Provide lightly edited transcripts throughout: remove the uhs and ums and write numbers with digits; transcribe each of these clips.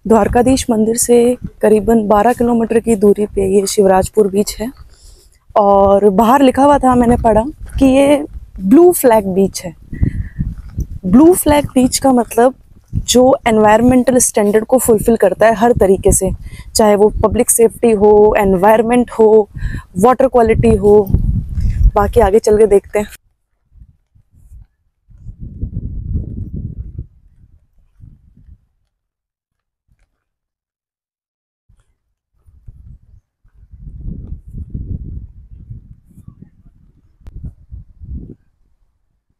द्वारकाधीश मंदिर से करीबन 12 किलोमीटर की दूरी पे ये शिवराजपुर बीच है। और बाहर लिखा हुआ था, मैंने पढ़ा कि ये ब्लू फ्लैग बीच है। ब्लू फ्लैग बीच का मतलब जो एनवायरमेंटल स्टैंडर्ड को फुलफिल करता है हर तरीके से, चाहे वो पब्लिक सेफ्टी हो, एनवायरनमेंट हो, वाटर क्वालिटी हो। बाकी आगे चल के देखते हैं।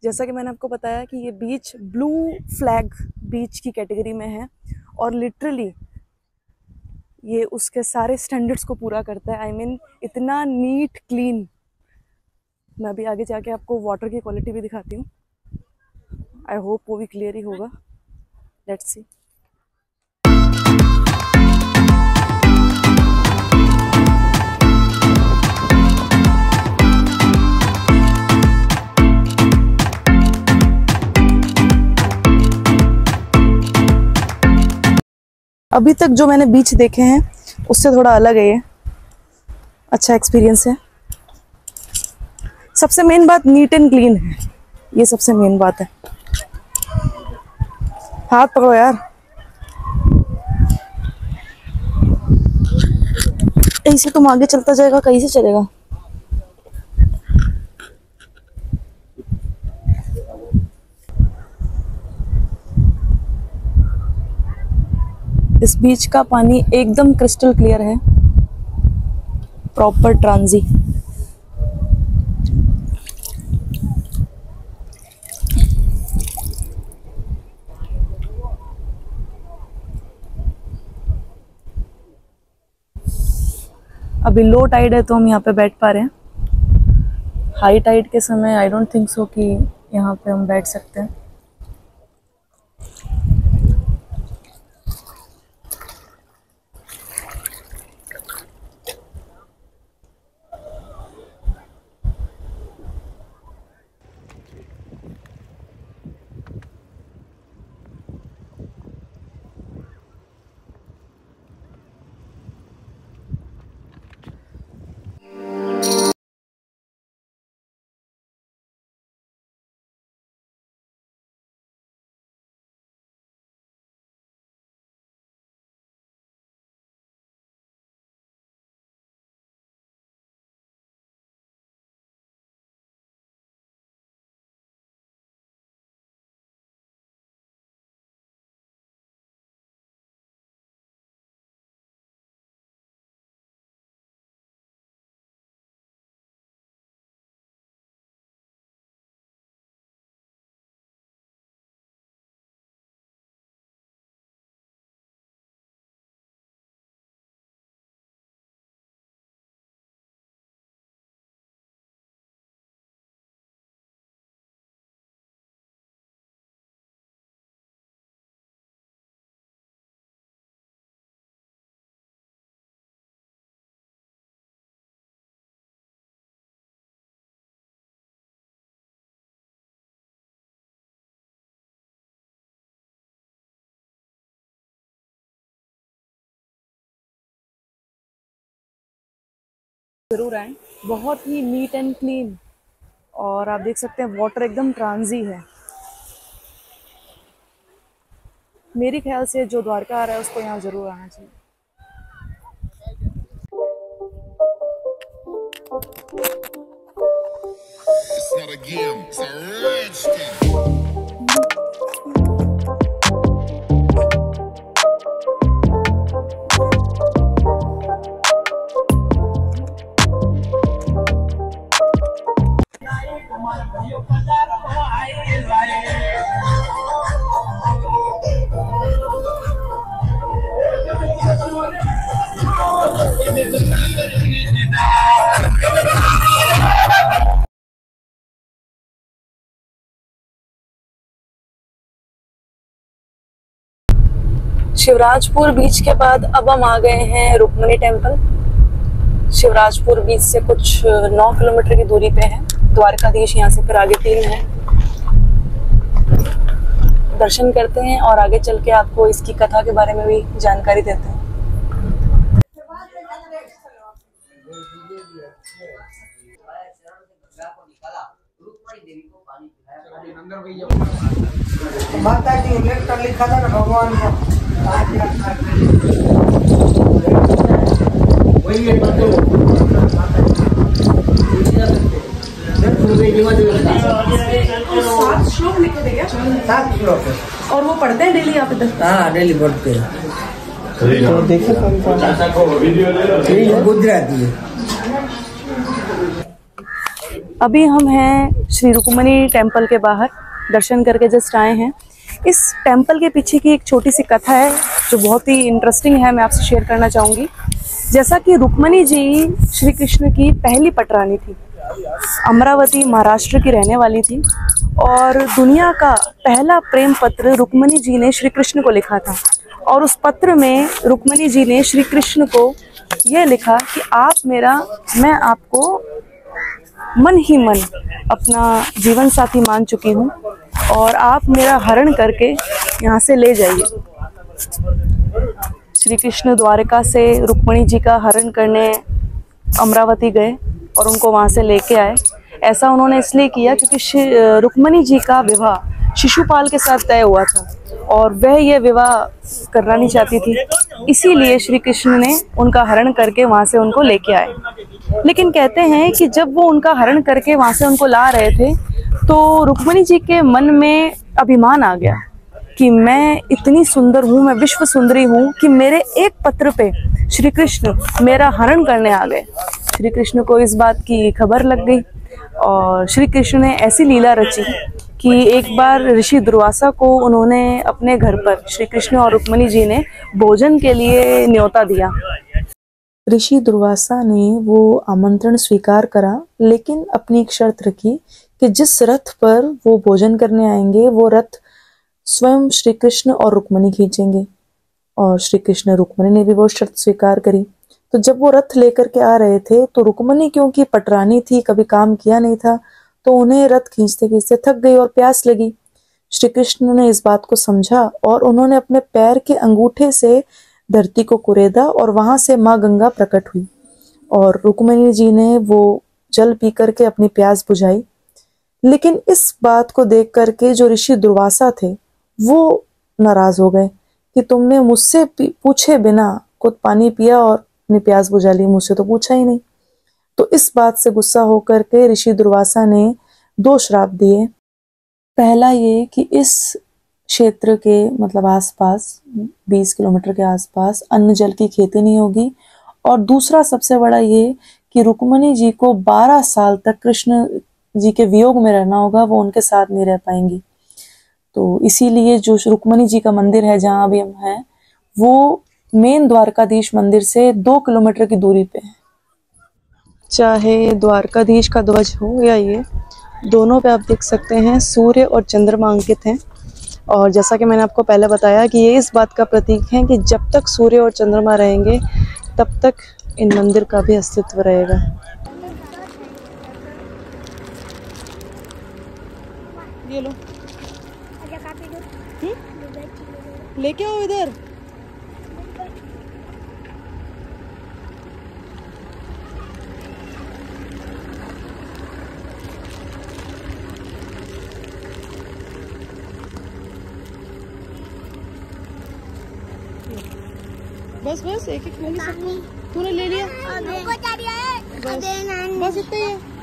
जैसा कि मैंने आपको बताया कि ये बीच ब्लू फ्लैग बीच की कैटेगरी में है और लिटरली ये उसके सारे स्टैंडर्ड्स को पूरा करता है। आई मीन इतना नीट क्लीन। मैं अभी आगे जाके आपको वाटर की क्वालिटी भी दिखाती हूँ। आई होप वो भी क्लियर ही होगा। Let's see. अभी तक जो मैंने बीच देखे हैं उससे थोड़ा अलग है ये। अच्छा एक्सपीरियंस है। सबसे मेन बात नीट एंड क्लीन है, ये सबसे मेन बात है। हाथ पकड़ो यार। ऐसे तुम आगे चलता जाएगा, कहीं से चलेगा। इस बीच का पानी एकदम क्रिस्टल क्लियर है, प्रॉपर ट्रांजी। अभी लो टाइड है तो हम यहाँ पे बैठ पा रहे हैं। हाई टाइड के समय आई डोंट थिंक सो कि यहाँ पे हम बैठ सकते हैं। जरूर आए, बहुत ही नीट एंड क्लीन। और आप देख सकते हैं वाटर एकदम ट्रांजी है। मेरी ख्याल से जो द्वारका आ रहा है उसको यहाँ जरूर आना चाहिए। It's not a game, it's a rich thing. Shivrajpur बीच के बाद अब हम आ गए हैं रुक्मणी टेम्पल। शिवराजपुर बीच से कुछ 9 किलोमीटर की दूरी पे है। द्वारकाधीश यहाँ से फिर आगे 3 है। दर्शन करते हैं और आगे चल के आपको इसकी कथा के बारे में भी जानकारी देते हैं। माता जी लेटर लिखा था ना भगवान का, वही है बच्चों 7 श्लोक लिखे थे क्या? 7 श्लोक है। और वो पढ़ते हैं डेली आप इधर? हाँ डेली पढ़ते हैं। तो देखो गुजराती है। अभी हम हैं श्री रुक्मणी टेम्पल के बाहर, दर्शन करके जस्ट आए हैं। इस टेम्पल के पीछे की एक छोटी सी कथा है जो बहुत ही इंटरेस्टिंग है, मैं आपसे शेयर करना चाहूँगी। जैसा कि रुक्मणी जी श्री कृष्ण की पहली पटरानी थी, अमरावती महाराष्ट्र की रहने वाली थी, और दुनिया का पहला प्रेम पत्र रुक्मणी जी ने श्री कृष्ण को लिखा था। और उस पत्र में रुक्मणी जी ने श्री कृष्ण को यह लिखा कि आप मेरा, मैं आपको मन ही मन अपना जीवन साथी मान चुकी हूँ और आप मेरा हरण करके यहाँ से ले जाइए। श्री कृष्ण द्वारका से रुक्मणी जी का हरण करने अमरावती गए और उनको वहाँ से लेके आए। ऐसा उन्होंने इसलिए किया क्योंकि रुक्मणी जी का विवाह शिशुपाल के साथ तय हुआ था और वह यह विवाह करना नहीं चाहती थी, इसीलिए श्री कृष्ण ने उनका हरण करके वहाँ से उनको लेके आए। लेकिन कहते हैं कि जब वो उनका हरण करके वहाँ से उनको ला रहे थे तो रुक्मणी जी के मन में अभिमान आ गया कि मैं इतनी सुंदर हूँ, मैं विश्व सुंदरी हूँ कि मेरे एक पत्र पे श्री कृष्ण मेरा हरण करने आ गए। श्री कृष्ण को इस बात की खबर लग गई और श्री कृष्ण ने ऐसी लीला रची कि एक बार ऋषि दुर्वासा को उन्होंने अपने घर पर श्री कृष्ण और रुक्मणी जी ने भोजन के लिए न्योता दिया। ऋषि दुर्वासा ने वो आमंत्रण स्वीकार करा, लेकिन अपनी एक शर्त रखी कि जिस रथ पर वो भोजन करने आएंगे वो रथ स्वयं श्री कृष्ण और रुक्मणी खींचेंगे। और श्री कृष्ण रुक्मणी ने भी वो शर्त स्वीकार करी। तो जब वो रथ लेकर के आ रहे थे तो रुक्मणी क्योंकि पटरानी थी, कभी काम किया नहीं था, तो उन्हें रथ खींचते खींचते थक गई और प्यास लगी। श्री कृष्ण ने इस बात को समझा और उन्होंने अपने पैर के अंगूठे से धरती को कुरेदा और वहां से माँ गंगा प्रकट हुई और रुक्मणी जी ने वो जल पी करके अपनी प्यास बुझाई। लेकिन इस बात को देख करके जो ऋषि दुर्वासा थे वो नाराज हो गए कि तुमने मुझसे पूछे बिना खुद पानी पिया और अपनी प्यास बुझा ली, मुझसे तो पूछा ही नहीं। तो इस बात से गुस्सा होकर के ऋषि दुर्वासा ने 2 श्राप दिए। पहला ये कि इस क्षेत्र के मतलब आसपास 20 किलोमीटर के आसपास अन्न जल की खेती नहीं होगी, और दूसरा सबसे बड़ा ये कि रुक्मणी जी को 12 साल तक कृष्ण जी के वियोग में रहना होगा, वो उनके साथ नहीं रह पाएंगी। तो इसीलिए जो रुक्मणी जी का मंदिर है जहाँ अभी हम हैं वो मेन द्वारकाधीश मंदिर से 2 किलोमीटर की दूरी पे है। चाहे द्वारकाधीश का ध्वज हो या ये, दोनों पे आप देख सकते हैं सूर्य और चंद्रमा अंकित हैं। और जैसा कि मैंने आपको पहले बताया कि ये इस बात का प्रतीक है कि जब तक सूर्य और चंद्रमा रहेंगे तब तक इन मंदिर का भी अस्तित्व रहेगा। ये लो, लेके आओ इधर। बस बस एक एक ले सकते। तूने ले लिया, बस इतना ही है।